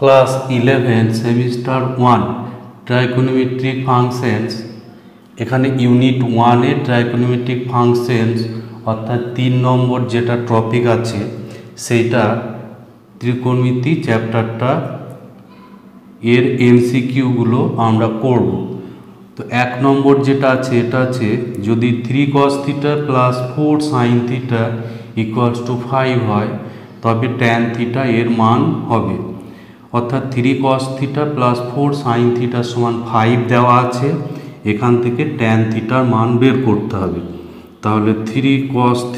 Class 11 semester 1 trigonometric functions. এখানে unit 1 trigonometric functions অর্থাৎ 3 নম্বর যেটা টপিক আছে সেইটা ত্রিকোণমিতি চ্যাপ্টারটা এর এমসিকিউগুলো আমরা করব। তো 1 নম্বর যেটা আছে এটা আছে যদি 3 cos θ plus 4 sin θ equals to 5 হয় তবে tan θ এর মান হবে। অর্থাৎ 3 cos θ প্লাস 4 sin θ সমান 5 দেওয়া আছে, এখান থেকে tan θ এর মান বের করতে হবে। তাহলে 3 cos θ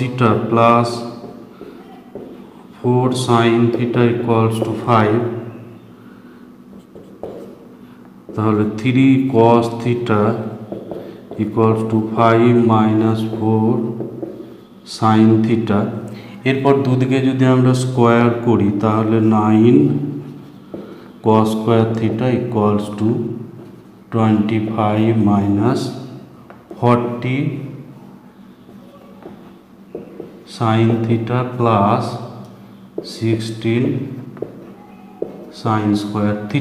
plus 4 sin θ equals to 5। তাহলে 3 cos θ equals to 5 minus 4 sin θ। এরপর দুদিকে যদি আমরা স্কোয়ার করি তাহলে 9 cos square θ equals to 25 minus 40 sin θ plus 16 sin square θ।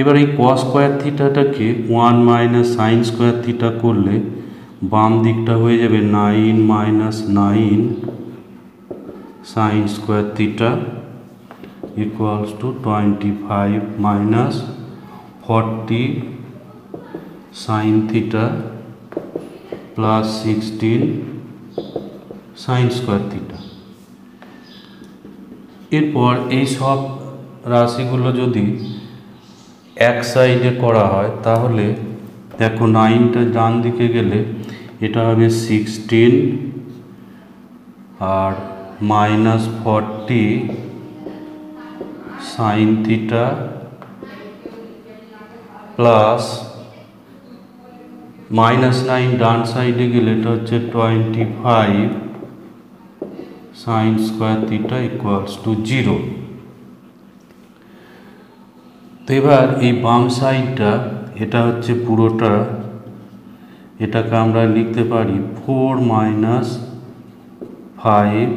এবার এই cos স্কোয়ার থিটাটাকে 1 মাইনাস সাইন স্কোয়ার থিটা করলে বাম দিকটা হয়ে যাবে 9 minus 9 sine square theta equals to 25 minus 40 sine theta plus 16 sine square theta. এরপর এই সব রাশিগুলো যদি এক সাইডে করা হয় তাহলে দেখো 9টা ডান দিকে গেলে এটা হবে 16 আর minus 40 sine theta plus minus 9 ডান সাইডে গেলে এটা হচ্ছে 25 sine square theta equals to 0। তো এবার এই বাম সাইডটা এটা হচ্ছে পুরোটা, এটাকে আমরা লিখতে পারি 4 minus 5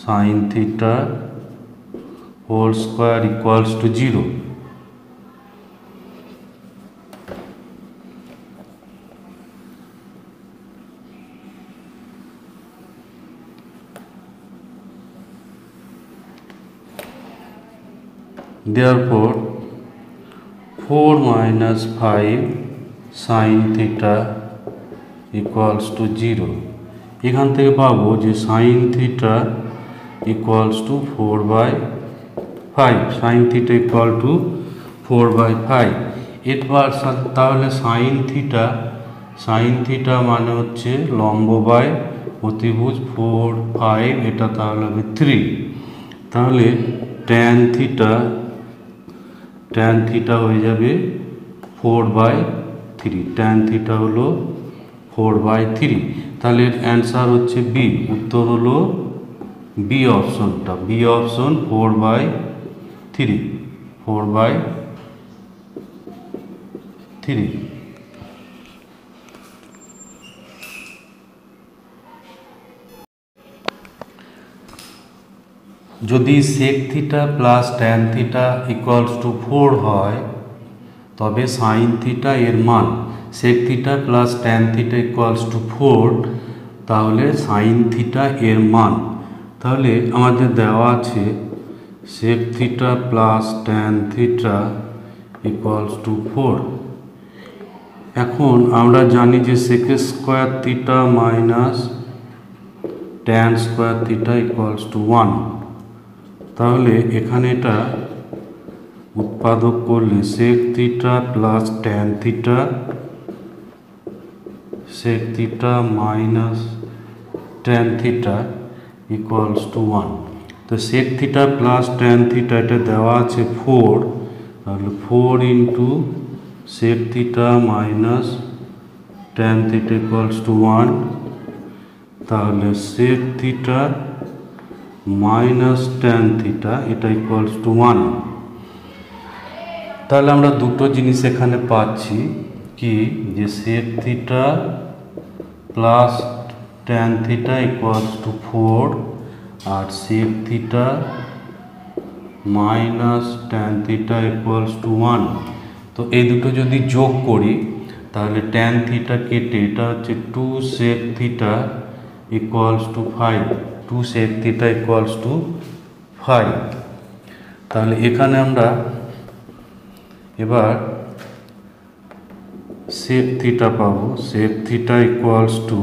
sine theta whole square equals to 0। Therefore 4 minus 5 sin theta equals to 0। এখান থেকে পাবো যে sin theta equals to 4/5, sin theta equal to 4/5। এরপর তাহলে sin theta মানে হচ্ছে লম্ব বাই অতিভুজ 4 5, এটা তাহলে হবে 3। তাহলে tan theta হয়ে যাবে 4/3, tan theta হলো 4/3। তাহলে অ্যান্সার হচ্ছে বি, উত্তর হলো বি অপশনটা, বি অপশন 4/3। যদি sec theta plus tan theta equals to 4 হয় তবে সাইন থিটা এর মান, sec theta plus tan theta equals to 4 তাহলে সাইন থিটা এর মান, তাহলে আমাদের দেওয়া আছে sec theta plus tan theta equals to 4। এখন আমরা জানি যে sec square theta minus tan square theta equals to 1। তাহলে এখানে এটা উৎপাদক করলে sec theta plus tan theta, sec theta minus tan theta equals to 1। তো sec theta plus tan theta এটা দেওয়া আছে 4, তাহলে 4 into sec theta minus tan theta equals to 1। তাহলে sec theta minus tan theta এটা ইকুয়ালস টু 1। তাহলে আমরা দুটো জিনিস এখানে পাচ্ছি কি, যে sec theta plus tan theta equals to 4 আর sec theta minus tan theta equals to 1। তো এই দুটো যদি যোগ করি তাহলে ট্যান থিটা কেটে এটা হচ্ছে 2 sec theta equals to 5, 2 sec theta equals to 5। তাহলে এখানে আমরা এবার সেক থিটা পাবো, sec theta equals to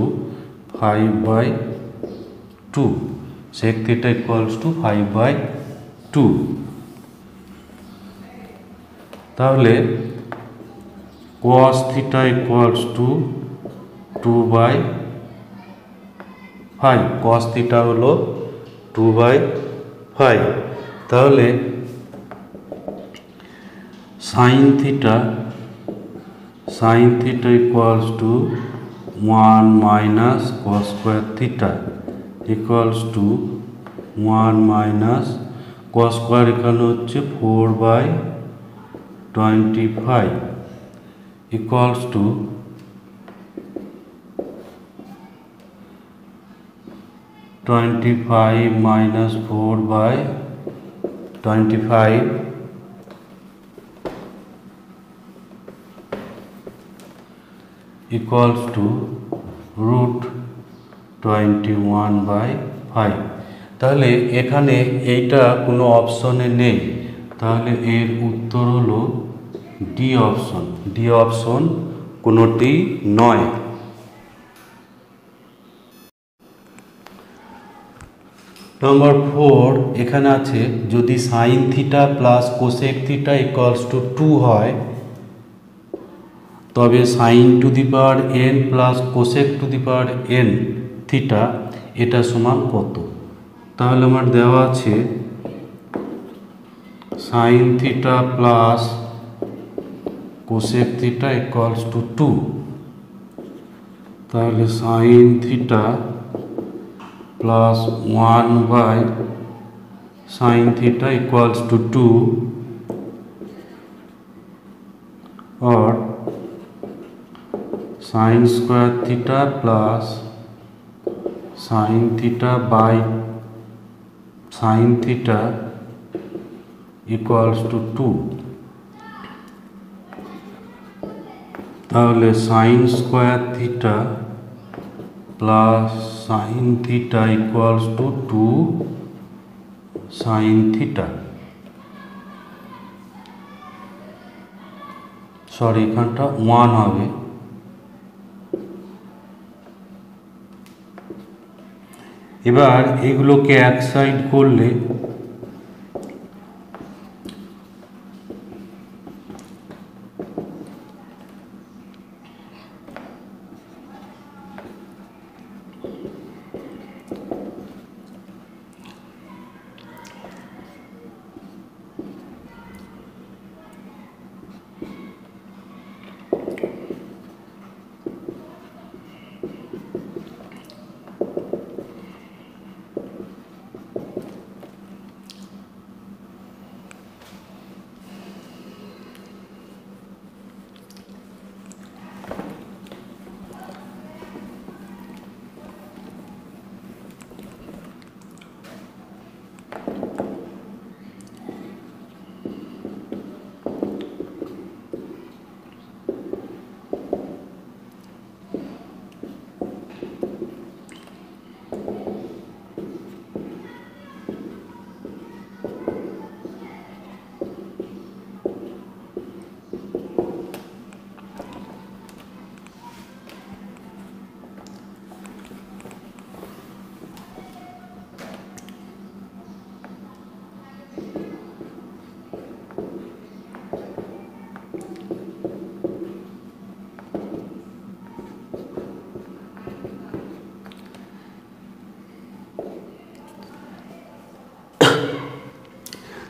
5/2, sec theta equals to 5/2। তাহলে cos theta equals to 2/5, cos theta হলো 2/5। তাহলে sin theta equals to 1 minus cos square theta equals to 1 minus cos square এখানে হচ্ছে 4/25 equals to 25 minus 4/25 equals to root 21/5। তাহলে এখানে এইটা কোনো অপশনে নেই, তাহলে এর উত্তর হলো ডি অপশন। ডি অপশন কোনোটি নয়। নম্বর 4 এখানে আছে যদি sine theta plus cosec theta equals to 2 হয় তবে sine to the power n plus cosec to the power n theta এটা সমান কত? তাহলে আমার দেওয়া আছে sine theta plus cosec theta equals to 2। তাহলে সাইন থিটা প্লাস 1/সাইন থিটা ইকুয়ালস টু 2 और sine square theta plus sine theta by sine theta equals to 2। তাহলে sine square theta plus sine theta equals to 2 sine theta, sorry এখানটা 1 হবে। এবার এগুলোকে এক side করলে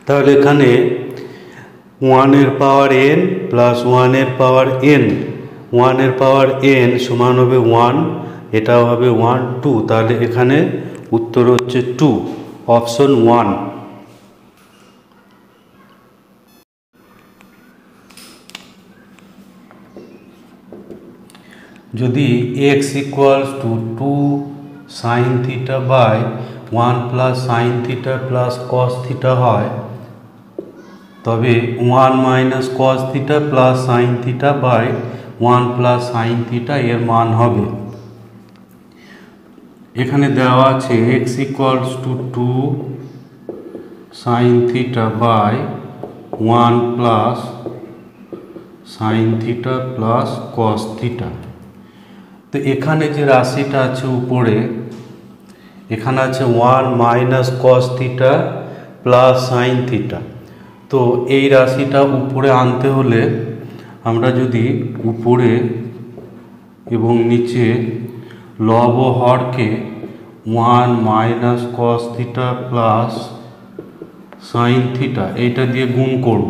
তাহলে এখানে 1 এর পাওয়ার n প্লাস 1 এর পাওয়ার n, 1 এর পাওয়ার n সমান হবে 1, এটাও হবে 1 2। তাহলে এখানে উত্তর হচ্ছে 2, অপশন 1। যদি x equals to 2 sine theta by 1 plus sine theta plus cos theta হয় তবে 1 minus cos theta plus sine theta by 1 plus sine theta এর মান হবে। এখানে দেওয়া আছে x equals to 2 sine theta by 1 plus sine theta plus cos theta. তো এখানে যে রাশিটা আছে উপরে, এখানে আছে 1 minus cos theta plus sine theta. তো এই রাশিটা উপরে আনতে হলে আমরা যদি উপরে এবং নিচে লব ও হরকে 1 minus cos theta plus sine theta এইটা দিয়ে গুণ করব,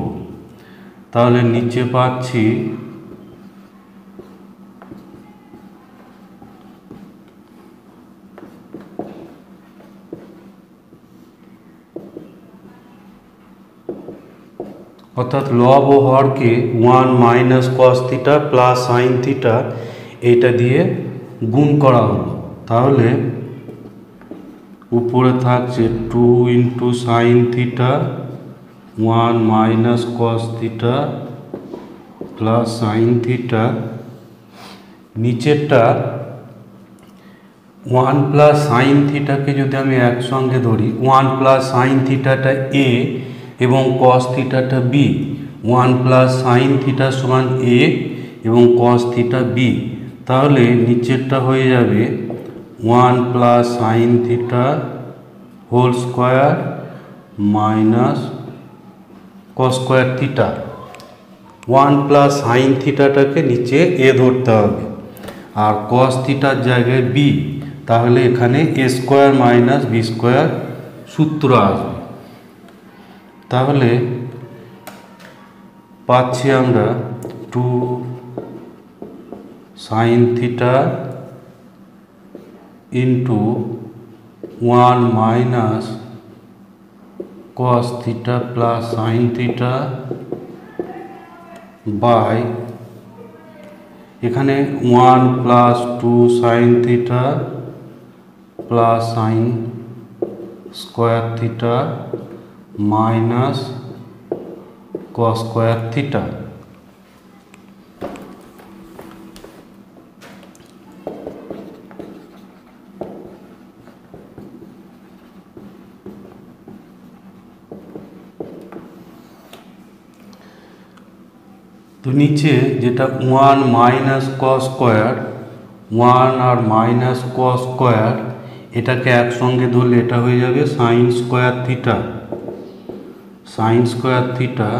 তাহলে নিচে পাচ্ছি অর্থাৎ লব ও হরকে 1 minus cos theta plus sine theta এইটা দিয়ে গুণ করা হলো। তাহলে উপরে থাকছে 2 into sign theta 1 minus cos theta plus sine theta, নিচেরটা 1 প্লাস সাইন থিটাকে যদি আমি একসঙ্গে ধরি, 1 প্লাস সাইন থিটাটা এ এবং কস থিটাটা বি, 1 প্লাস সাইন থিটা সমান এ এবং কস থিটা বি, তাহলে নিচেরটা হয়ে যাবে 1 plus sine theta whole square minus cos square theta. 1 plus sine থিটাটাকে নিচে এ ধরতে হবে আর কস থিটার জায়গায় বি, তাহলে এখানে A square minus B square সূত্র আসবে। তাহলে পাচ্ছি আমরা 2 sine theta into 1 minus cos theta plus sine theta by এখানে 1 plus 2 sine theta plus sine square theta minus cos square theta. তো নিচে যেটা 1 মাইনাস কস স্কোয়ার, 1 আর মাইনাস কস স্কোয়ার এটাকে একসঙ্গে ধরলে এটা হয়ে যাবে sine square theta, sine square theta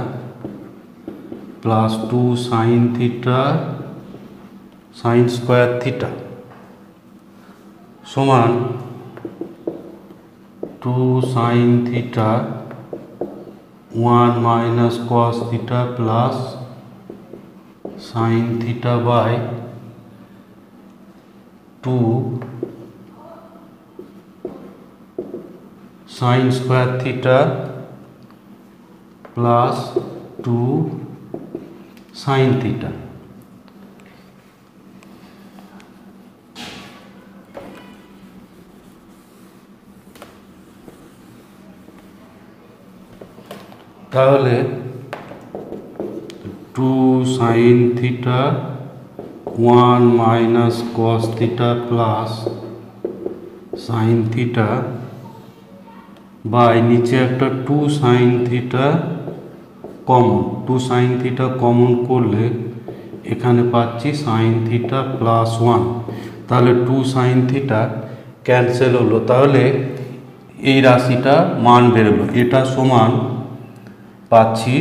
plus 2 sine theta sine square theta সমান 2 sine theta 1 minus cos theta plus sine theta by 2 sine square theta plus 2 sine theta. তাহলে 2 sine theta 1 minus cos theta plus sine theta by নিচে একটা 2 sine theta common, 2 sine theta common করলে এখানে পাচ্ছি sign theta plus 1, তাহলে 2 sine theta cancel হলো, তাহলে এই রাশিটা মান বেরোলো। এটা সমান পাচ্ছি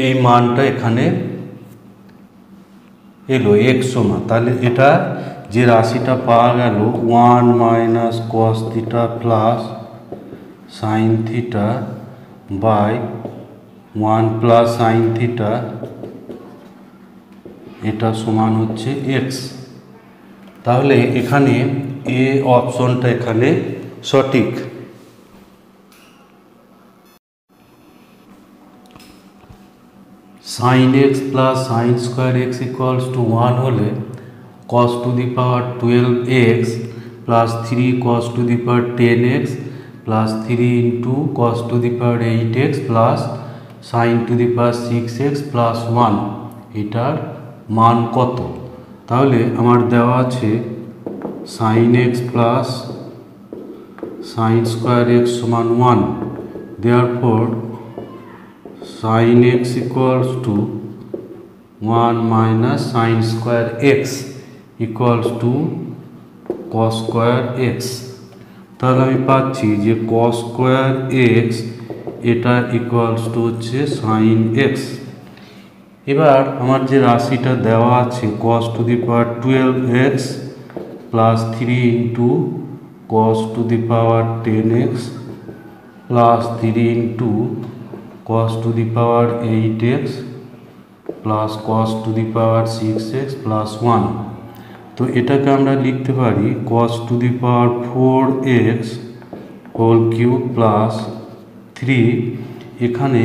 এই মানটা এখানে এলো x সমান, তাহলে এটা যে রাশিটা পাওয়া গেল 1 minus cos theta plus sine theta by 1 plus sine theta, এটা সমান হচ্ছে x। তাহলে এখানে এ অপশনটা এখানে সঠিক। Sine x plus sine square x equals to 1 হলে cos to the power 12x plus 3 cos to the power 10x plus 3 into cos to the power 8x plus sine to the power 6x plus 1, এটার মান কত? তাহলে আমার দেওয়া আছে sine x plus sine square x সমান 1, therefore sine x equals to 1 minus sine square x equals to cos square x. তাহলে আমি পাচ্ছি যে কস স্কোয়ার এক্স এটা ইকুয়ালস টু হচ্ছে সাইন এক্স। এবার আমার যে রাশিটা দেওয়া আছে cos to the power 12x plus 3 into cos to the power 10x plus 3 into cos to the power 8x plus cos to the power 6x plus 1, তো এটাকে আমরা লিখতে পারি cos to the power 4x whole cube plus 3, এখানে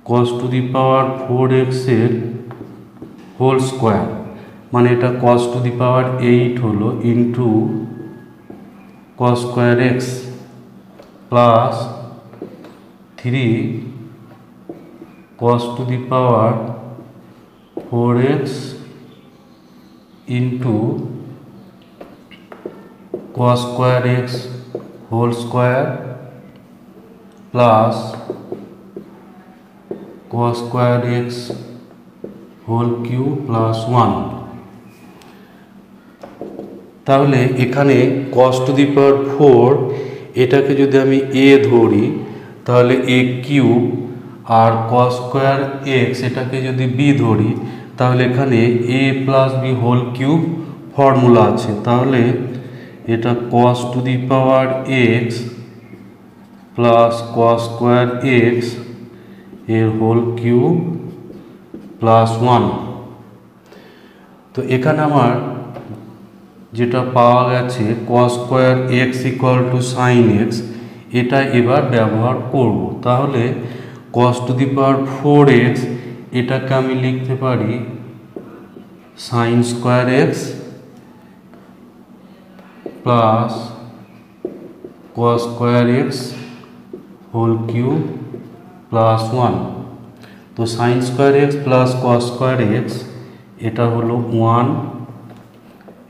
cos to the power 4x এর whole square মানে এটা cos to the power 8 হলো into cos square x plus 3 cos to the power 4x into cos square x whole square plus cos square x whole cube plus 1। তাহলে এখানে cos to the পাওয়ার 4 এটাকে যদি আমি a ধরি তাহলে a cube, আর cos square x এটাকে যদি b ধরি তাহলে এখানে a plus b whole cube formula আছে। তাহলে এটা cos to the power x plus cos square x এর হোল কিউব প্লাস 1। তো এখানে আমার যেটা পাওয়া গেছে cos square x equal to sine x, এটা এবার ব্যবহার করব। তাহলে cos to the power 4x এটাকে আমি লিখতে পারি sine square x plus cos square x whole cube plus 1। তো sine square x plus cos square x এটা হলো 1,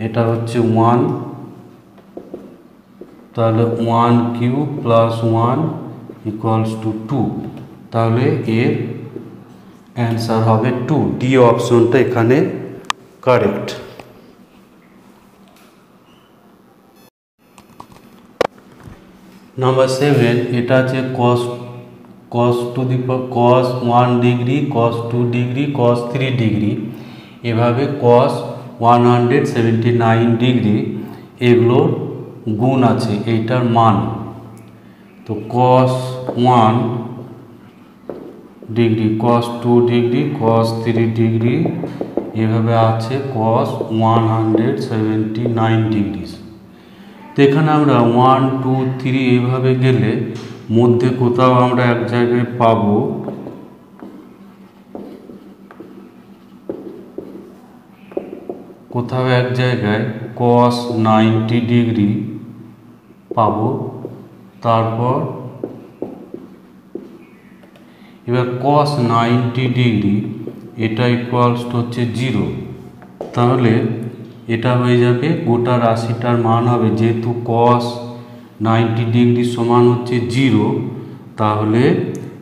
এটা হচ্ছে 1, তাহলে 1 কিউব প্লাস 1 ইকুয়ালস টু 2, তাহলে এর অ্যান্সার হবে 2, ডি অপশনটা এখানে কারেক্ট। নাম্বার 7 এটা আছে cos to the cos 1 degree cos 2 degree cos 3 degree, এভাবে cos 179 ডিগ্রি এগুলোর গুণ আছে এইটার মান। তো cos 1 degree cos 2 degree cos 3 degree এভাবে আছে cos 179 ডিগ্রি। তো এখানে আমরা 1 2 3 এইভাবে গেলে মধ্যে কোথাও আমরা এক জায়গায় পাবো কোথাও এক জায়গায় cos 90 ডিগ্রি পাবো। তারপর এবার cos 90 ডিগ্রি এটা ইকুয়ালস টু হচ্ছে 0, তাহলে এটা হয়ে যাবে গোটা রাশিটার মান হবে, যেহেতু cos 90 ডিগ্রি সমান হচ্ছে 0, তাহলে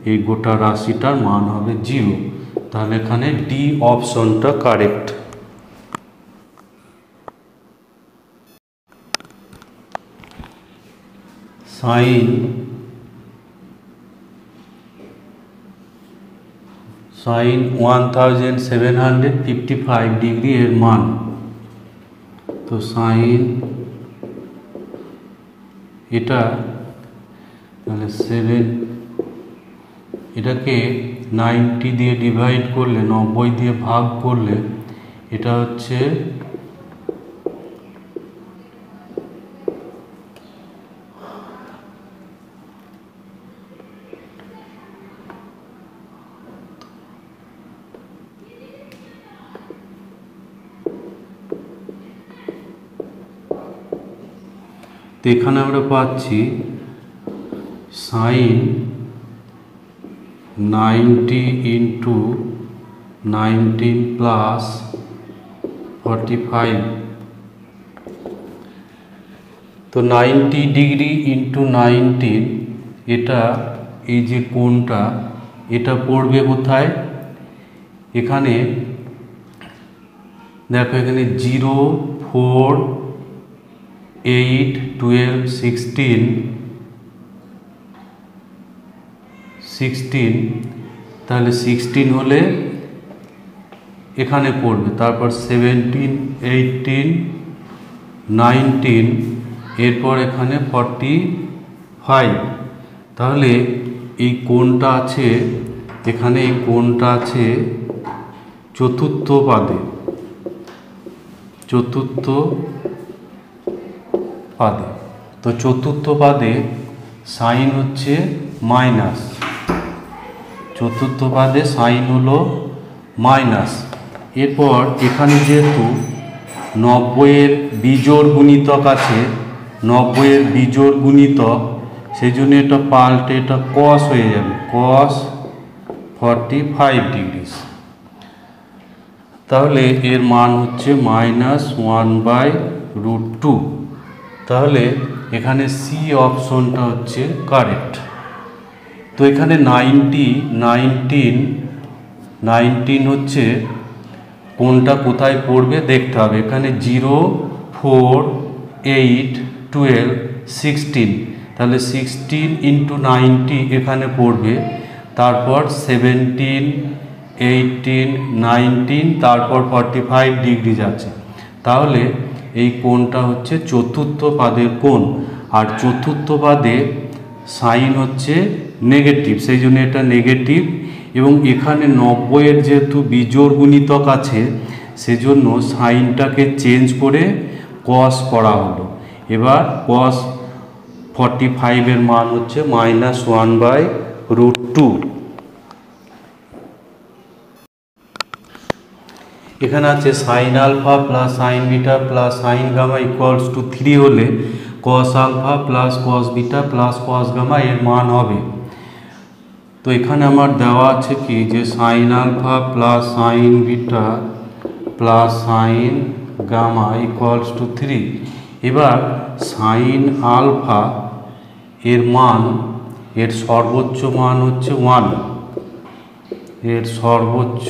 এই গোটা রাশিটার মান হবে 0, তাহলে এখানে ডি অপশনটা কারেক্ট। সাইন 1755 ডিগ্রি এর মান। তো সাইন এটা তাহলে 7, এটাকে 90 দিয়ে ডিভাইড করলে 90 দিয়ে ভাগ করলে এটা হচ্ছে তো এখানে আমরা পাচ্ছি সাইন 90 ইন্টু 19 প্লাস 45, তো 90 ডিগ্রি ইন্টু 19, এটা এই যে কোণটা এটা পড়বে কোথায়? এখানে দেখো, এখানে 0, 4, 8, 12, 16, তাহলে 16 হলে এখানে পড়বে, তারপর 17, 18, 19, এরপর এখানে 45। তাহলে এই কোণটা আছে, এখানে এই কোণটা আছে চতুর্থ পাদে, তো চতুর্থ পাদে সাইন হচ্ছে মাইনাস, চতুর্থ পাদে সাইন হলো মাইনাস। এরপর এখানে যেহেতু 90-এর বিজোড় গুণিতক আছে, 90-এর বিজোড় গুণিতক, সেই জন্য এটা পাল্টে এটা কস হয়ে যাবে, কস 45 ডিগ্রি। তাহলে এর মান হচ্ছে -1/√2। তাহলে এখানে সি অপশনটা হচ্ছে কারেক্ট। তো এখানে 19 হচ্ছে কোনটা কোথায় পড়বে দেখতে হবে। এখানে 0, 4, 8, 12, 16, তাহলে 16 ইন্টু 90 এখানে পড়বে, তারপর 17, 18, 19, তারপর 45 ডিগ্রি আছে। তাহলে এই কোণটা হচ্ছে চতুর্থ পাদের কোণ, আর চতুর্থ পাদে সাইন হচ্ছে নেগেটিভ, সেই জন্য এটা নেগেটিভ। এবং এখানে 90-এর যেহেতু বিজোড় গুণিতক আছে, সেজন্য সাইনটাকে চেঞ্জ করে কস করা হলো। এবার কস 45-এর মান হচ্ছে -1/√2। এখানে আছে sine alpha plus sine beta plus sine gamma equals to 3 হলে cos alpha plus cos beta plus cos gamma এর মান হবে। তো এখানে আমার দেওয়া আছে কি যে sine alpha plus sine beta plus sine gamma equals to 3। এবার সাইন আলফা এর মান, এর সর্বোচ্চ মান হচ্ছে 1, এর সর্বোচ্চ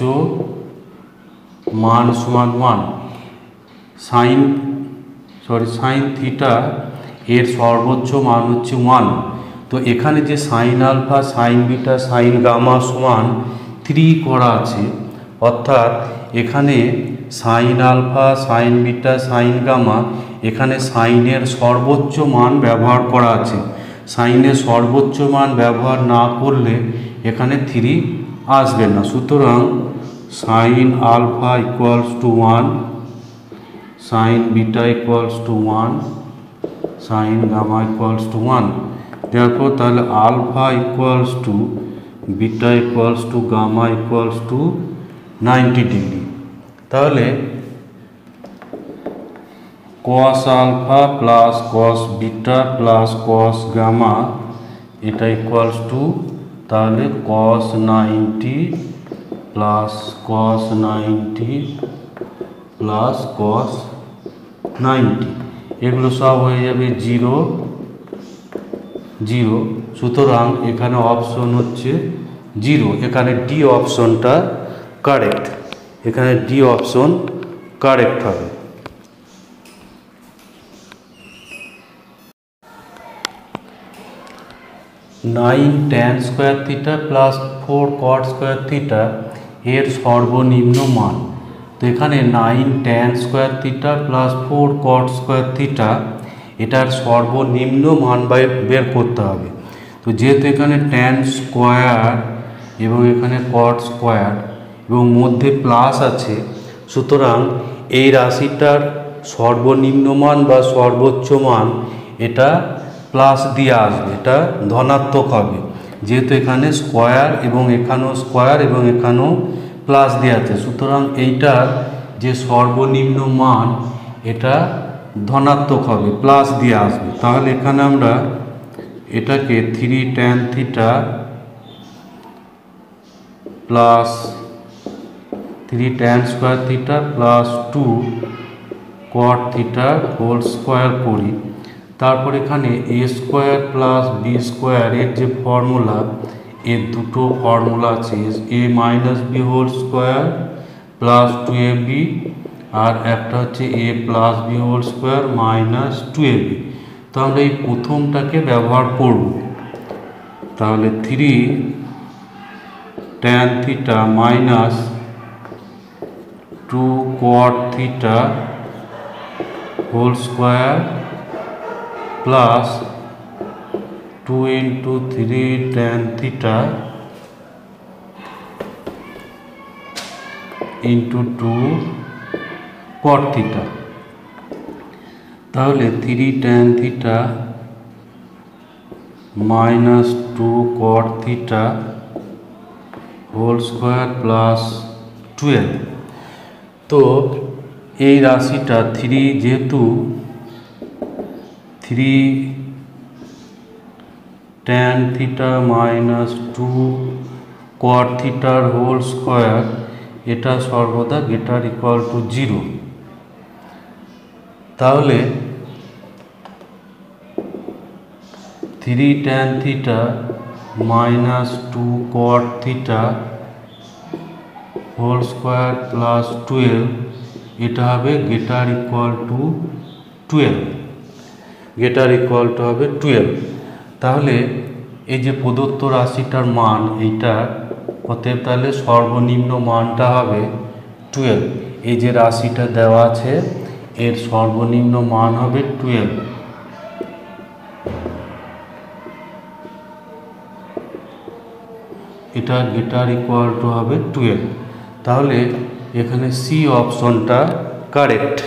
মান সমান 1। সাইন থিটা এর সর্বোচ্চ মান হচ্ছে 1। তো এখানে যে sine alpha sine beta sine gamma সমান 3 করা আছে, অর্থাৎ এখানে sine alpha sine beta sine gamma, এখানে সাইনের সর্বোচ্চ মান ব্যবহার করা আছে। সাইনের সর্বোচ্চ মান ব্যবহার না করলে এখানে 3 আসবে না। সুতরাং sine alpha equals to 1, sine beta equals to 1, sine gamma equals to 1। দেখো তাহলে alpha equals to beta equals to gamma equals to 90 degree. তাহলে cos alpha plus cos beta plus cos gamma এটা ইকুয়ালস টু, তাহলে cos 90 plus cos 90 plus cos 90, এগুলো সব হয়ে যাবে 0, 0। সুতরাং এখানে অপশন হচ্ছে 0। এখানে ডি অপশনটা কারেক্ট, এখানে ডি অপশন কারেক্ট হবে। Nine tan square theta plus 4 cot square theta এর সর্বনিম্ন মান। তো এখানে 9 tan square theta plus 4 cot square theta এটার সর্বনিম্ন মান বের করতে হবে। তো যেহেতু এখানে ট্যান স্কোয়ার এবং এখানে কট স্কোয়ার এবং মধ্যে প্লাস আছে, সুতরাং এই রাশিটার সর্বনিম্ন মান বা সর্বোচ্চ মান এটা প্লাস দিয়ে আসবে, এটা ধনাত্মক হবে। যেহেতু এখানে স্কোয়ার এবং এখানেও স্কোয়ার এবং এখানেও প্লাস দেওয়া আছে, সুতরাং এইটার যে সর্বনিম্ন মান এটা ধনাত্মক হবে, প্লাস দিয়ে আসবে। তাহলে এখানে আমরা এটাকে 3 tan theta plus 3 tan square theta plus 2 cot theta whole square করি। তারপর এখানে a square plus b square এর যে ফর্মুলা, এর দুটো ফর্মুলা আছে, a minus b whole square plus 2ab, আর একটা হচ্ছে a plus b whole square minus 2ab। তো আমরা এই প্রথমটাকে ব্যবহার করব। তাহলে 3 tan theta minus 2 cot theta whole square plus 2 into 3 tan theta into 2 cot theta। তাহলে 3 tan theta minus 2 cot theta whole square plus 12। তো এই রাশিটা 3 যেহেতু 3 tan theta minus 2 cot theta whole square, এটা সর্বদা greater equal to 0। তাহলে 3 tan theta minus 2 cot theta whole square plus 12, এটা হবে greater equal to 12, greater equal to হবে 12। তাহলে এই যে প্রদত্ত রাশিটার মান এইটা, অতএব তাহলে সর্বনিম্ন মানটা হবে 12। এই যে রাশিটা দেওয়া আছে এর সর্বনিম্ন মান হবে 12। এটা গ্রেটার ইকুয়াল টু হবে 12। তাহলে এখানে সি অপশনটা কারেক্ট।